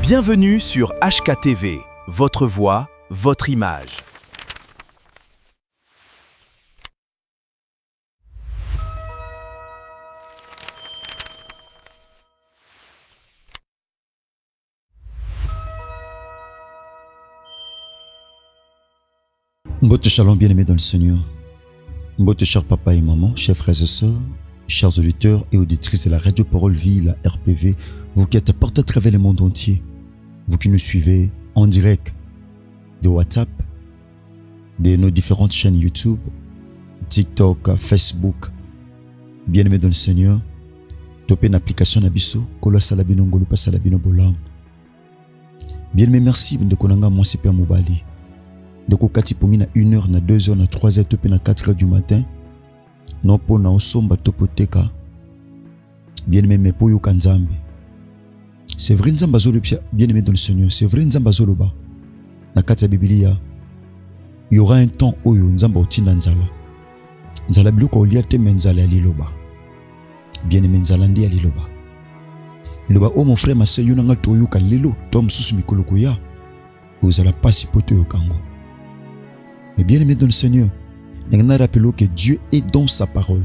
Bienvenue sur HKTV, votre voix, votre image. Mbote shalom bien-aimés dans le Seigneur. Mbote chers papa et maman, chers frères et sœurs, chers auditeurs et auditrices de la Radio Parole Vie, la RPV, vous qui êtes partout à travers le monde entier, vous qui nous suivez en direct de WhatsApp, de nos différentes chaînes YouTube, TikTok, Facebook, bien-aimés dans le Seigneur, topez une application Nabiso, Kola Salabino Ngolo Pa Salabino Bolam. Bien-aimés, merci de konanga moi c'est Père Mobali. De kokati pongi na 1h, na 2h, na 3h, topé na 4h du matin. Non po na osomba topoteka. Bien-aimé me po yoka nzambe. C'est vrai nzamba zolo bien-aimé dans le Seigneur. C'est vrai nzamba zolo ba. Na kati ya Biblia. Il y aura un temps où nzamba otinda nzala. Nzala biloko olia te menzala ya liloba. Bien-aimé nzala ndi ya liloba. Liloba oh mon frère ma sœur yonanga to yoka lilo. Tom susu mikolo koya. Vous allez passer poto yokango. Mais bien aimé dans le Seigneur, nous rappelons que Dieu est dans sa parole.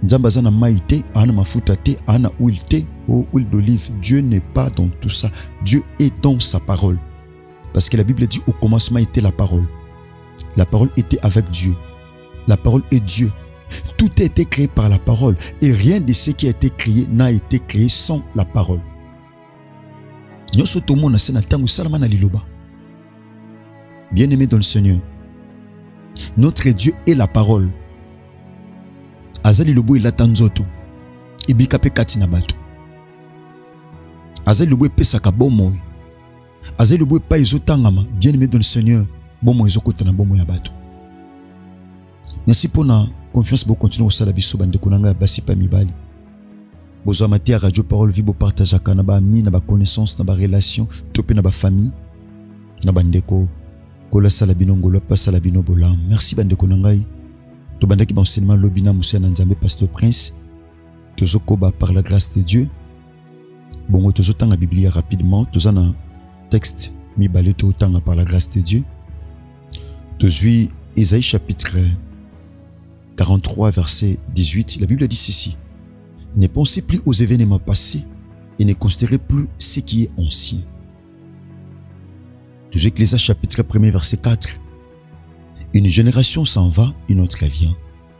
Nzamba zana maïté, ana mafuta te, ana huile te, ou huile d'olive. Dieu n'est pas dans tout ça. Dieu est dans sa parole. Parce que la Bible dit au commencement était la parole. La parole était avec Dieu. La parole est Dieu. Tout a été créé par la parole. Et rien de ce qui a été créé n'a été créé sans la parole. Bien-aimé dans le Seigneur, notre Dieu est la parole. Azali lobo ilatanzoto, ibikape katina bato. Azali lobo pesaka bomo. Azali lobo pa izotangama. Bien-aimé dans le Seigneur, bomo izokota na bomo ya bato. Merci pour na confiance pour continuer au salabiso bande konanga basi pa mibali. Bozo mati à Radio Parole Vie bo partageaka na ba ami na ba connaissance na ba relation topé na ba famille na bandeko kola salabino ngolo pa salabino bolam. Merci bandeko nangai to bandaki ba enseignement lobina musia na nzambe pasteur Prince tozokoba par la grâce de Dieu. Bongo tozotanga Biblia rapidement tozana texte mibale to tanga par la grâce de Dieu. Tozui Isaïe chapitre 43 verset 18. La Bible dit ceci: ne pensez plus aux événements passés et ne considérez plus ce qui est ancien. Tout Ecclésiaste chapitre 1 verset 4. Une génération s'en va, une autre vient.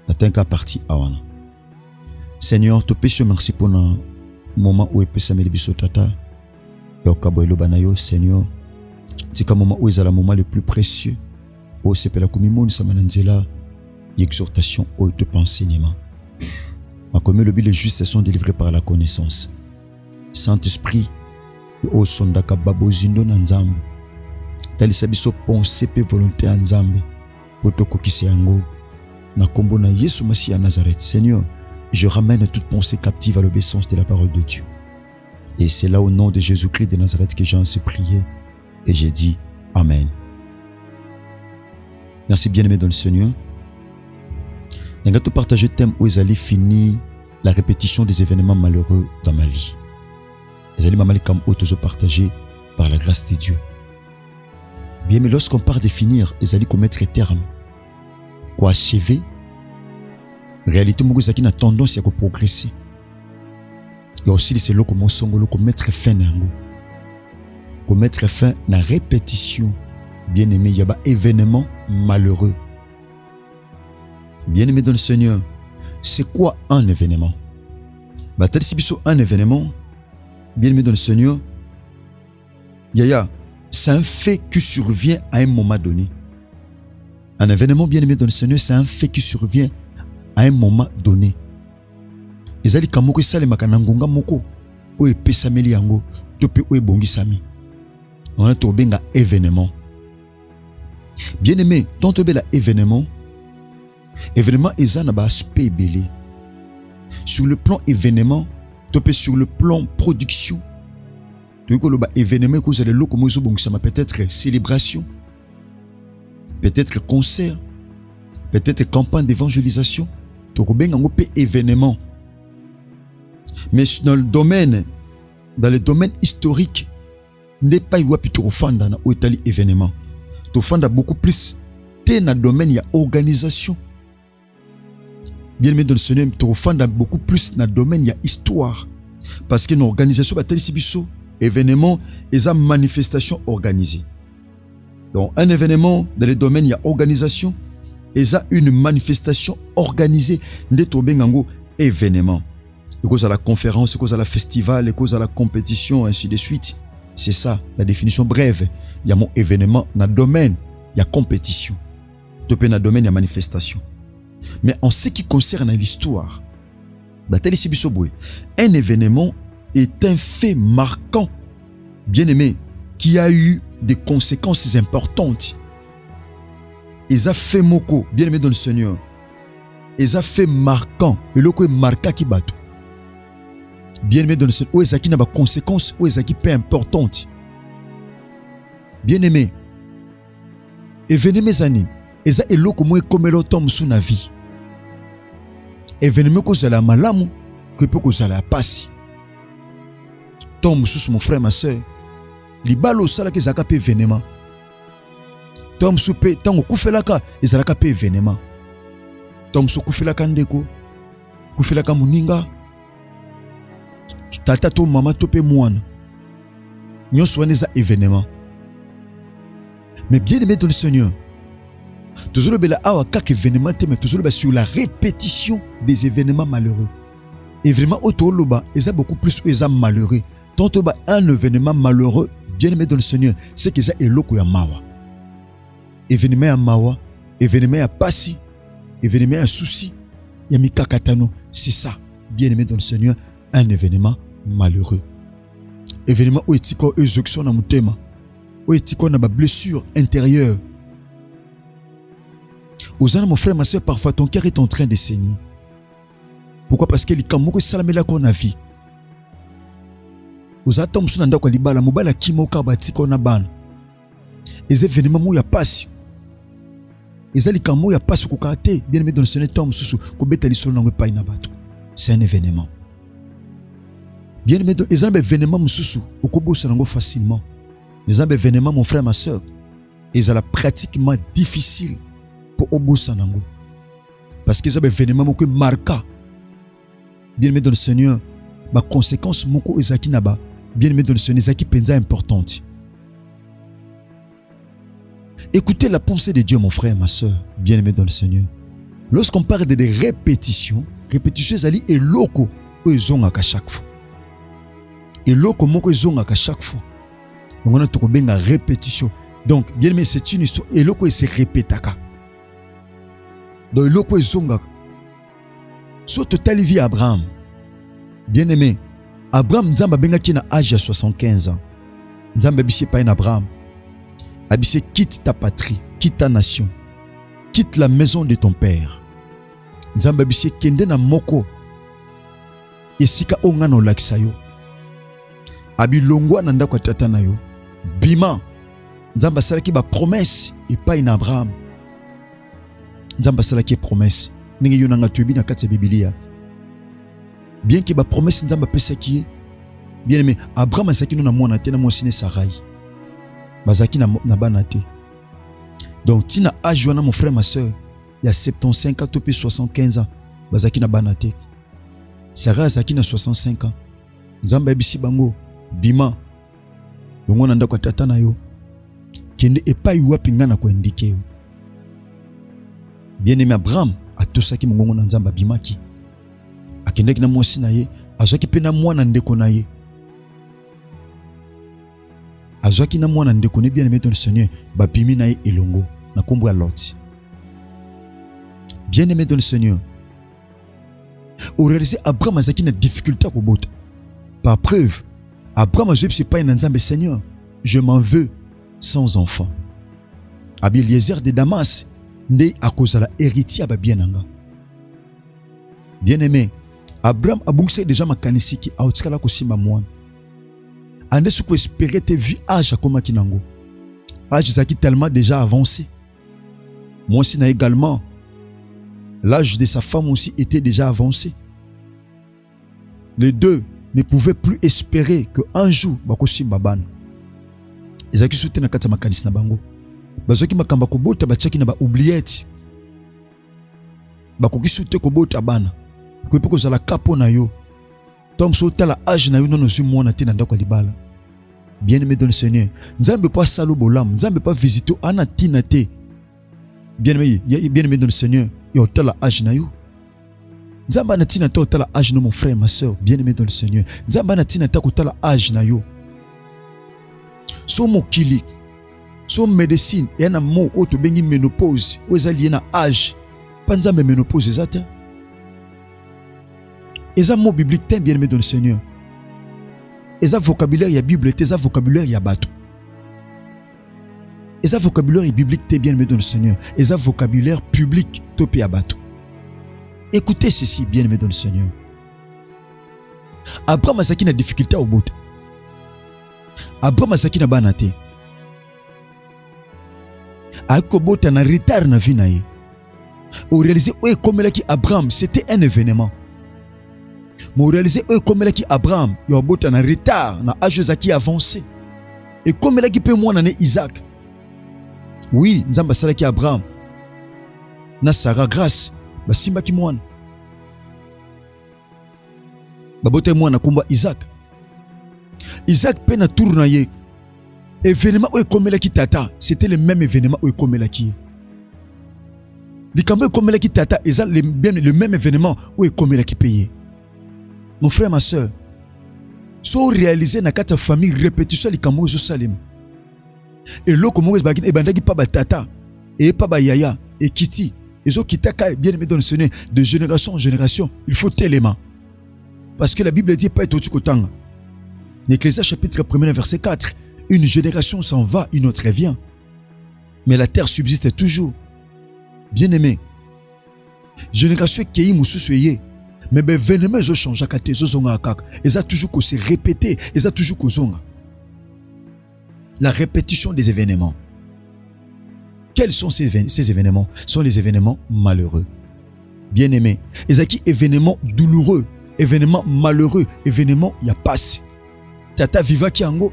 Natenka partie awana. Seigneur, te pèse merci pour le moment où est samedi biso tata. Yokabo elobanayo Seigneur. C'est un moment où est le moment le plus précieux. Où c'est pela kumimoni samananzela. Exhortation où te enseignement. Ma commune le but les justes sont délivrés par la connaissance. Saint-Esprit, o sondaka babozindo na nzambe. Talisa biso pensée pe volonté en nzambe. Poto kokise yango. Na kombo na Yesu Masi à Nazareth. Seigneur, je ramène toute pensée captive à l'obéissance de la parole de Dieu. Et c'est là au nom de Jésus-Christ de Nazareth que j'ai ainsi prié. Et j'ai dit Amen. Merci bien-aimé dans le Seigneur. Nous allons partager le thème où ils allaient finir la répétition des événements malheureux dans ma vie. Ils allaient m'amener comme autres partager par la grâce de Dieu. Bien, mais lorsqu'on part de finir, ils allaient commettre terme. Quoi achever, réalité, nous avons une tendance à progresser. Et aussi, c'est là que nous sommes mettre fin à mettre fin à la répétition. Bien aimé, il y a un événement malheureux. Bien-aimé dans le Seigneur, c'est quoi un événement? Tel si biso un événement, bien-aimé dans le Seigneur, c'est un fait qui survient à un moment donné. Un événement, bien-aimé dans le Seigneur, c'est un fait qui survient à un moment donné. Ezali kamoko sale makanangonga moko o epesameli yango tope o ebongisami. On a tobenga événement. Bien-aimé, tant tobela événement. Événement est un aspect belé. Sur le plan événement, sur le plan production, événement que vous allez peut-être célébration, peut-être concert, peut-être campagne d'évangélisation, événement. Mais dans le domaine historique, nde pa wapi tofanda na oetali événement. Tofanda beaucoup plus te na domaine ya organisation. Bien aimé dans le Seigneur, tofanda beaucoup plus na domaine ya histoire. Parce que nos organisations batali sibiso événement et sa manifestation organisée. Donc un événement dans le domaine il y a organisation et ça une manifestation organisée nde tobengango événement. Et cause à la conférence, et cause à la festival, et cause à la compétition, ainsi de suite. C'est ça la définition brève. Il y a mon événement dans le domaine, il y a compétition. Dans le domaine, il y a manifestation. Mais en ce qui concerne l'histoire, un événement est un fait marquant, bien aimé, qui a eu des conséquences importantes. Et ça fait moko, bien aimé dans le Seigneur. Et ça fait marquant. Et le est marquant qui bat. Bien aimé dans le Seigneur. Où est-ce qu'il y a des conséquences, où est-ce qu'il y a des importantes. Bien aimé. Et venez mes amis. Et ça est le comme comme l'automne sous la vie. Et venez me causer la malamu que peut causer la passe. Tom sous mon frère ma soeur. Li balo sala ke zaka pe événement. Tom soupe tango kufelaka ezalaka pe événement. Tom sou kufelaka ndeko, kufelaka muninga. Tata to mama to pe mwana. Nyonso wana eza événement. Mais bien aimé dans le Seigneur, toujours le awa kak événement mais toujours sur la répétition des événements malheureux. Événement autoloba eza beaucoup plus eza malheureux. Tant un événement malheureux, bien aimé dans le Seigneur, c'est que ça est loko ya mawa. Événement ya mawa, événement ya passi, événement ya souci, ya mikakatano, c'est ça, bien aimé dans le Seigneur, un événement malheureux. Événement où etiko exécution na mutema, où etiko na ba blessure intérieure. Osana mon frère, ma soeur, parfois ton cœur est en train de saigner. Pourquoi? Parce que les kamoko salamela qu'on a vu. Vous attendez que vous avez libala mobala kimoka batiko na ban. Les événements où il y a passe. Les événements où il y a passe au kate. Bien aimé dans le Seigneur tom susu ko betali solo na pas ina bato. C'est un événement. Bien aimé dans les événements mususu ko bossa nango facilement. Les événements mon frère ma soeur, ils ont pratiquement difficile pour obossa nango. Parce que les événements ko marquent. Bien aimé dans le Seigneur, ma conséquence moko ezaki naba. Bien aimé dans le Seigneur, qui pensa importante. Écoutez la pensée de Dieu, mon frère, ma soeur, bien aimé dans le Seigneur. Lorsqu'on parle de des répétitions, ezali et loko ezongaka chaque fois. Et loko moko ezongaka chaque fois. Donc on a trouvé une répétition. Donc bien aimé, c'est une histoire et loko se répétaka. Donc loko ezongaka. Sur total vie Abraham. Bien aimé, Abraham Nzamba benga ki na âge de 75 ans. Nzamba bisi pa en Abraham. Abisse quitte ta patrie, quitte ta nation, quitte la maison de ton père. Nzamba bisi kende na moko. Esika onga no lakisa yo. Abi longwa na ndako tata na yo. Bima. Nzamba salaki ba promesse et pas en Abraham. Nzamba salaki promesse. Ningi yo nanga tubi na kati Biblia. Bien que ba promesse nzamba pesa ki bien aimé Abraham asaki no na mwana te na mosine Sarai bazaki na bana te. Donc tina âge wana mon frère ma soeur il y a 75 ans to pe 75 ans bazaki na bana te. Sarai asaki na 65 ans. Nzamba bisi bango bima longo na ndako tata na yo kende epai wapi ngana ko indike yo. Bien aimé Abraham atosaki mongongo na nzamba bimaki. Akendeki na mwasi na ye, azwaki pe na mwana ndeko na ye. Azwaki na mwana ndeko ne bien aimé dans le Seigneur, babimi na ye elongo na kombo ya Lot. Bien aimé dans le Seigneur. Au réaliser Abraham azaki na difficulté ko bota. Par preuve, Abraham azwaki pas na nzambe Seigneur, je m'en veux sans enfant. Abi Eliezer de Damas nde akozala héritier ba bien nanga. Bien aimé, Abraham a bungse déjà makanisi ki autikala ko simba mwana. Ande su ko espérer te vie âge akoma kinango. Âge zaki tellement déjà avancé. Moi aussi na également l'âge de sa femme aussi était déjà avancé. Les deux ne pouvaient plus espérer que un jour bako simba ban. ezaki soute na kati ya makanisi na bango. Bazoki makamba kobota batiaki na ba oubliette. Bakoki soute kobota bana. Koyepe kozala kapo na yo. Tom so tala âge na yo non osu mwana te na ndako ya libala. Bien-aimé dans le Seigneur, Nzambe pas salo bolam, Nzambe pas visito ana tina te. Bien-aimé dans le Seigneur, yo tala âge na yo. Nzambe ana tina te tala âge na mon frère ma sœur, bien-aimé dans le Seigneur. Nzambe ana tina te tala âge na yo. So mokili, so médecine, yana mo o to bengi ménopause, o ezali na âge. Pas Nzambe ménopause ezata. Eza mot biblique tem bien-aimé dans le Seigneur. Eza vocabulaire ya Bible, eza vocabulaire ya bato. Eza vocabulaire biblique te bien-aimé dans le Seigneur. Eza vocabulaire public topé ya bato. Écoutez ceci bien-aimé dans le Seigneur. Abraham azaki na difficulté au bout. Abraham azaki na banate. Ako bota na retard na vie na ye. Au réaliser comme là qui Abraham, c'était un événement. Mais réaliser comme là qui Abraham, il y a un retard, na âge qui avancé. Et comme là qui peut moi nané Isaac. Oui, nzamba sala ki Abraham. Na Sarah grâce, ba simba ki mwana. Ba bote mwana kumba Isaac. Isaac pe na tour na ye. Événement comme là qui tata, c'était le même événement comme là qui. Likambo comme là qui tata, ils ont le même événement comme là qui payé. Mon frère, ma soeur, so réaliser na kata famille répétition likambo zo salim. Et loko mo bagin e bandaki pa ba tata et pa ba yaya et kiti. Ezo kitaka bien-aimé dans le Seigneur de génération en génération, il faut tellement. Parce que la Bible dit pas tout kotanga. Ecclésias chapitre 1 verset 4, une génération s'en va, une autre vient. Mais la terre subsiste toujours. Bien-aimé. Génération qui mususuye. Mais ben événements ont changé à côté, ils ont toujours que se répéter, ils ont toujours que zonga. La répétition des événements. Quels sont ces événements? Ce sont les événements malheureux. Bien-aimés, ils ont qui événements douloureux, événements malheureux, événements y a passé. Tata viva ki ango,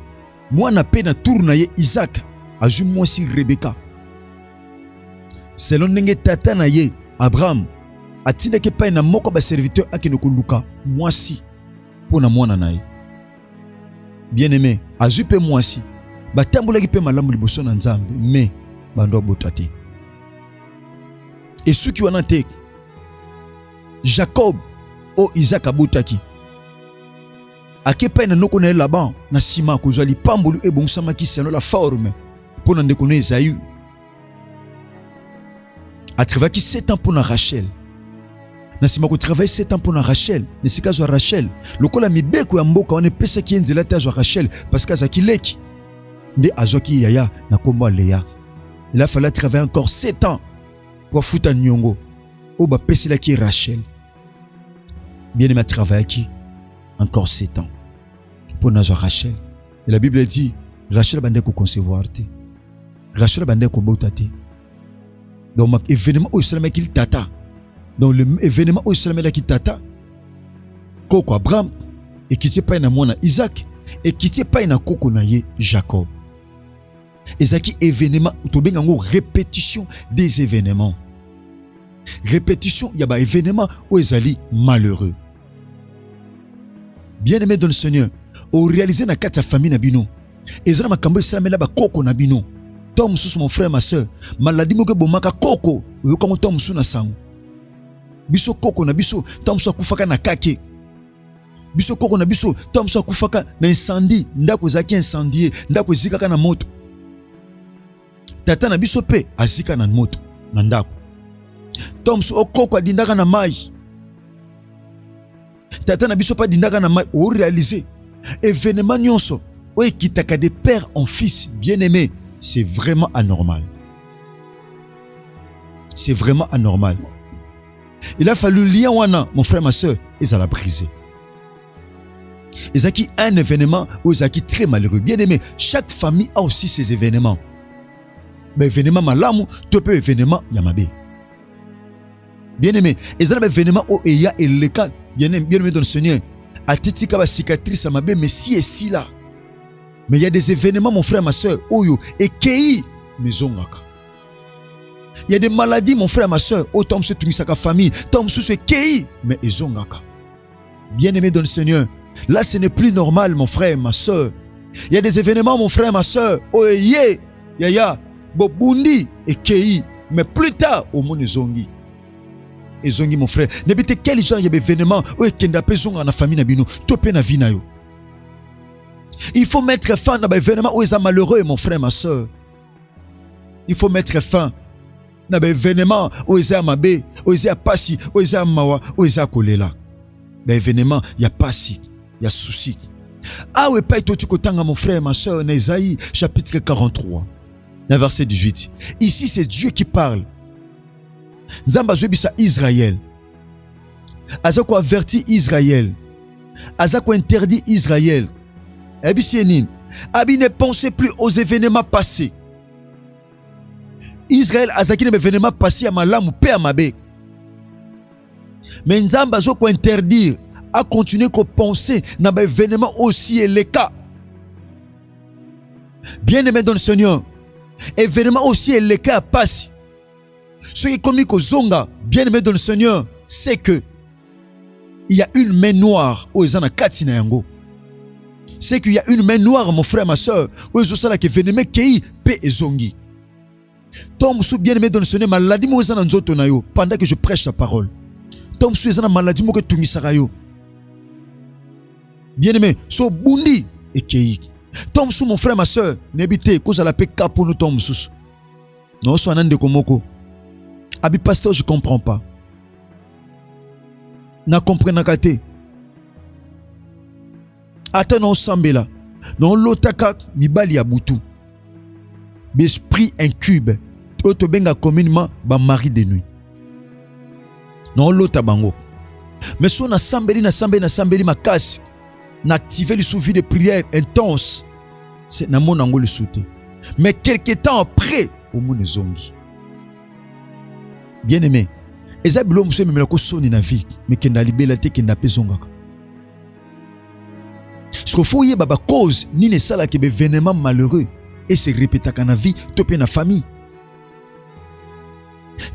moi na peine tournaye Isaac, aju moi si Rebecca. Selon nenge tata na ye Abraham. Atina ke pa na moko ba serviteur akino koluka mwasi pona mwana naye. Bien-aimé, azupe mwasi ba tambola ki pe malamu liboso na Nzambe mais bando botate. Et ceux qui wana te Jacob o Isaac abotaki. Ake pa na noko na Laban na sima ko zali pambolu e bonsama ki selon la forme pona ndeko na Esaü. A travaillé 7 ans pour Rachel. Nasima ko travailler 7 ans pour Rachel, ne sika zo Rachel. Lokola mibeko ya mboka on pesa ki nzela ta zo Rachel parce que azaki leki. Nde azoki yaya na komba Léa. Il a fallu travailler encore 7 ans pour fouta nyongo. O ba pesela ki Rachel. Bien aimé travailler qui encore 7 ans pour nazo Rachel. Et la Bible dit Rachel bande ko concevoir te. Rachel bande ko botate. Donc événement au islam qui tata. Dans l'événement où Islam est qui tata, Koko Abraham, et qui pas na mwana Isaac, et qui pas na Koko na ye Jacob. Et ça qui événement, to bengango répétition des événements. Répétition, il y a ba événement où ezali malheureux. Bien-aimé dans le Seigneur, au réaliser na kata famille na bino, ezala makambo Islam la ba Koko na bino. Tom sous mon frère ma soeur, maladie mo ke bomaka Koko, yo comme Tom sous na sango. Biso koko na biso tamso kufaka na kake. Biso koko na biso tamso kufaka na incendie, ndako zaki incendie, ndako zikaka na moto. Tata na biso pe azika na moto na ndako. Tamso okoko adindaka na mai. Tata na biso pa dindaka na mai o réaliser événement nyonso o ekitaka de père en fils bien-aimé, c'est vraiment anormal. C'est vraiment anormal. Il a fallu lien wana, mon frère, ma soeur, et ça l'a brisé. Et ça qui un événement, ou ça qui très malheureux. Bien aimé, chaque famille a aussi ses événements. Mais événement malamu, tu peux événement yamabe. Bien aimé, et ça événement où il y a le cas, bien aimé dans le Seigneur, a titika ba cicatrice yamabe, mais si et si là. Mais il y a des événements, mon frère, ma soeur, oyo, et kei, mezongaka. Il y a des maladies, mon frère, ma soeur, oh, tom se tumisaka famille, tom se kei, mais ezongaka. Bien-aimé dans le Seigneur, là, ce n'est plus normal, mon frère, ma soeur. Il y a des événements, mon frère, ma soeur, oh, ye, yaya, bobundi, et kei, mais plus tard, au monde ezongi. Ezongi, mon frère. N'habitez quel genre il y a des événements, oh, kenda pezonga na famille na bino, topé na vie na yo. Il faut mettre fin à l'événement où ils sont malheureux, mon frère, ma soeur. Il faut mettre fin à l'événement où ils sont mabé, où ils sont passi, où ils sont mawa, où ils sont kolela. L'événement, il y a passi, il y a souci. Ah oui, pas tout kotanga, mon frère, ma soeur, dans Isaïe, chapitre 43, verset 18. Ici, c'est Dieu qui parle. Nzamba zobisa Israël. Azako averti Israël. Azako interdit Israël. Abi ne pensez plus aux événements passés. Israël azaki ne événements passés à malamu pe à mabe. Mais Nzamba zoko interdire à continuer à penser dans les événements aussi et les cas. Bien aimé dans le Seigneur, événements aussi et les cas passent. Ce qui est commis au zonga, bien aimé dans le Seigneur, c'est que il y a une main noire où ils en a katina yango. C'est qu'il y a une main noire, mon frère, ma soeur, où ils ont ça qui événement qui pe ezongi. Tom sou bien aimé dans le Seigneur, maladie mo ezana nzoto na yo pendant que je prêche sa parole. Tom sou ezana maladie mo que tumisaka yo. Bien aimé, so bundi et kei. Tom sou mon frère, ma soeur, n'habite cause à la paix pour nous tom sous. Non so anande komoko. Abi pasteur, je comprends pas. Na comprendre kate. Ata non sambela. Non lotaka mibali ya butu. L'esprit incube. Oto benga communément ba mari de nuit. Non lota bango. Mais si on a sambeli makasi. Na activé le souvi de prière intense. C'est na mon ango le sauté. Mais quelques temps après, au monde zongi. Bien aimé. Eza bilo mse memela ko soni na vie. Mais kenda libela te kenda pezongaka. Ce qu'il faut y avoir cause ni ne sala qui événement malheureux et se répéter dans la vie, topé na famille.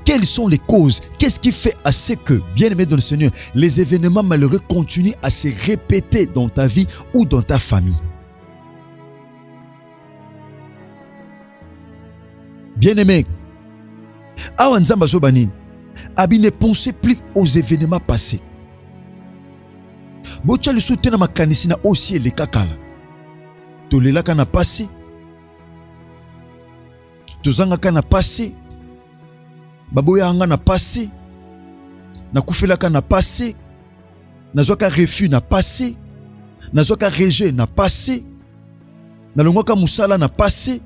Quelles sont les causes? Qu'est-ce qui fait à ce que, bien aimé dans le Seigneur, les événements malheureux continuent à se répéter dans ta vie ou dans ta famille? Bien aimé, awanzamba zobani, abi ne pensez plus aux événements passés. Bocha le soutien na makanisi na aussi le kakala. Tolela kana passé. Tozanga kana passé. Baboya anga na passé. Na kufela kana passé. Na zoka refus na passé. Na zoka rejet na passé. Na longoka musala na passé.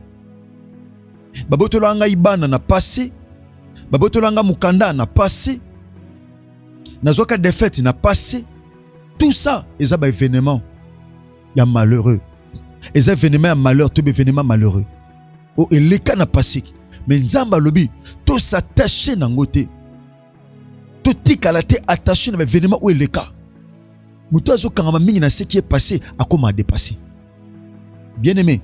Babotolanga ibana na passé. Babotolanga mukanda na passé. Na zoka défaite na passé. Tout ça, c'est un événement. Il y a malheureux. C'est un événement malheur, tout événement malheureux. Oh, et les cas n'a passé. Mais Nzamba lobi, tout s'attaché dans côté. Tout tikalate attaché dans l'événement où est le cas. Mutazo kangama mingi na ce qui est passé, à comment dépassé. Bien aimé,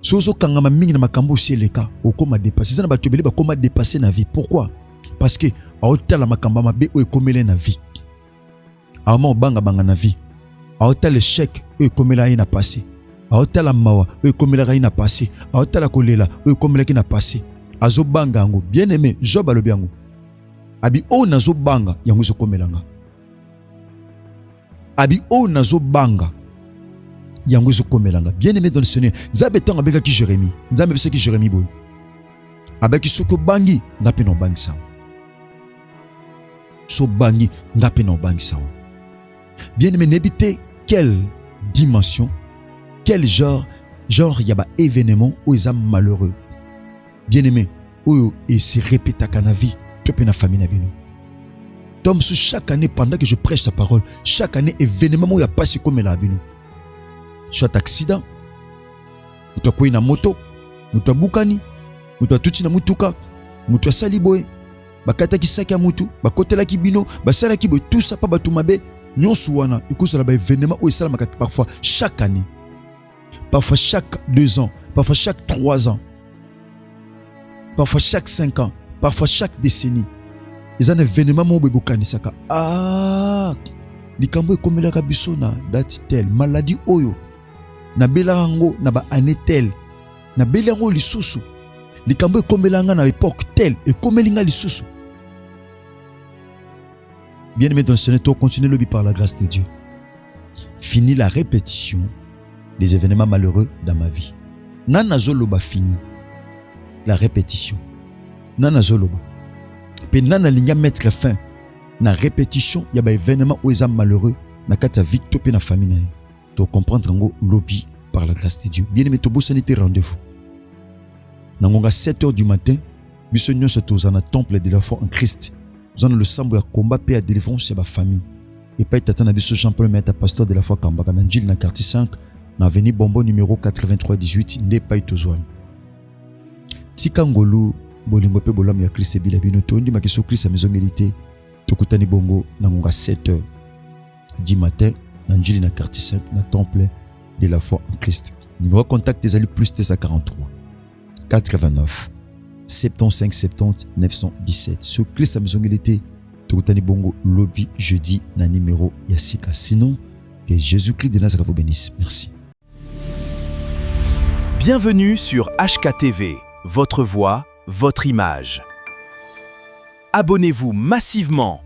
sozo kangama mingi na makambo aussi le cas, au comment dépassé. Ça n'a pas tubeli ba comment dépasser na vie. Pourquoi? Parce que à hôtel la makamba mabe ou ekomele na vie. A moment banga banga na vie. A hôtel l'échec ou ekomela ina passé. A hôtel la mawa ou ekomela ina passé. A hôtel la kolela ou ekomela ina passé. Azo banga ngo bien aimé Job alobi yango. Abi o nazo banga yango zo komelanga. Abi o nazo banga yango zo komelanga. Bien aimé dans le Seigneur. Nzambe tanga beka ki Jérémie. Nzambe besa ki Jérémie boy. Abeki soko bangi ngapi no bangi sa. So bangi ngapi no bangi sa. Bien aimé, n'habitez quelle dimension, quel genre il y a des événements où ils sont malheureux. Bien aimé, où ils se répètent à la vie, tu peux na famille nabino. Donc chaque année, pendant que je prêche ta parole, chaque année, événement où il y a passé comme la bino. Soit accident, ou tu as na moto, ou tu as bukani, ou tu as tout na mutuka, ou tu as saliboy, bakata ki saki mutu, bakotela ki bino, basala ki boy, tout ça pas batumabe. Nyonso wana ikosa la ba événement ou ça parfois chaque année. parfois chaque 2 ans, parfois chaque 3 ans, parfois chaque 5 ans, parfois chaque décennie. Ils ont un événement où ils ont ah, likambo ekomelaka biso na date tel, maladie oyo, na belango na ba année tel, na belango lisusu, likambo ekomelanga na époque tel, ekomelinga lisusu. Bien aimé dans le Seigneur, continuez le par la grâce de Dieu. Fini la répétition des événements malheureux dans ma vie. Nana zoloba fini la répétition. Nana zoloba. Pe nana linga mettre fin na répétition ya ba événement où ils sont malheureux na kata vie topé na famille na. To comprendre ngo lobby par la grâce de Dieu. Bien aimé to bosanité rendez-vous. Nangonga 7h du matin, biso nyonso tozana temple de la foi en Christ. Nous avons le sambo ya combat pe ya délivrance ya ba famille. Et pas tata na biso Jean-Paul Meta pasteur de la foi Kambaka na Njil na quartier 5 na avenue Bombo numéro 8318 nde pa itozwana. Tika ngolu bolingo pe bolam ya Christ ebila bino tondi makiso Christ a maison milité tokutani bongo na ngonga 7h du matin na Njil na quartier 5 na temple de la foi en Christ. Numéro contact des alliés plus 243 89 75 70 917. Sur Christ a maison milité tokutani bongo lobby jeudi na numéro Yassika. Sinon, que Jésus-Christ de Nazareth vous bénisse. Merci. Bienvenue sur HKTV, votre voix, votre image. Abonnez-vous massivement